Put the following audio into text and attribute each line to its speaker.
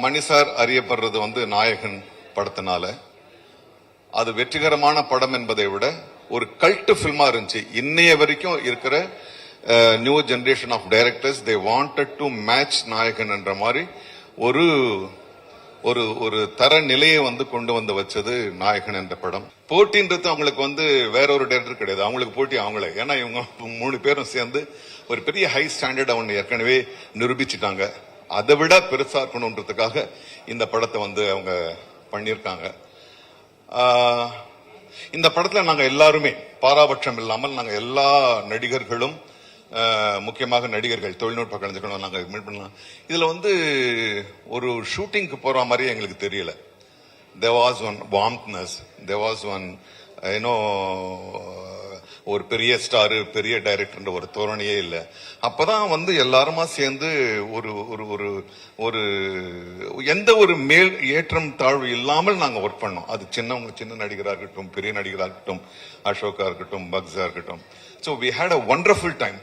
Speaker 1: மணி sir அறியப்படுறது வந்து நாயகன் படத்தினால. அது வெற்றிகரமான படம் என்பதை விட ஒரு கல்ட் பிலிமா இருந்துச்சு. இன்னைய வரைக்கும் இருக்கிற new generation of directors they wanted to match Nayakan என்ற மாதிரி ஒரு ஒரு ஒரு தர நிலையை வந்து கொண்டு வந்து வச்சது நாயகன் என்ற படம். போட்டின்றது அவங்களுக்கு வந்து வேற ஒரு டைரக்டர் கிடையாது, அவங்களுக்கு போட்டி அவங்களே. ஏன்னா இவங்க 3 பேரும் சேர்ந்து ஒரு பெரிய ஹை ஸ்டாண்டர்ட் அவங்க ஏற்கனவே நிரூபிச்சுட்டாங்க. அதை விட பெருசா இருக்கணும்ன்றதுக்காக இந்த படத்தை வந்து அவங்க பண்ணியிருக்காங்க. இந்த படத்துல நாங்க எல்லாருமே பாராபட்சம் இல்லாமல் நாங்க எல்லா நடிகர்களும், முக்கியமாக நடிகர்கள், தொழில்நுட்ப கலைஞர்களும் நாங்க மீட் பண்ணலாம். இதுல வந்து ஒரு ஷூட்டிங்க்கு போற மாதிரியே எங்களுக்கு தெரியல. there was one warmthness, there was one ஒரு பெரிய ஸ்டாரு பெரிய டைரக்டர் ஒரு தோரணையே இல்லை. அப்பதான் வந்து எல்லாருமா சேர்ந்து ஒரு ஒரு ஒரு ஒரு எந்த ஒரு மேல் ஏற்றம் தாழ்வு இல்லாமல் நாங்க ஒர்க் பண்ணோம். அது சின்ன நடிகராக இருக்கட்டும், பெரிய நடிகராக இருக்கட்டும், அசோகா இருக்கட்டும், பக்ஸா இருக்கட்டும். So we had a wonderful time.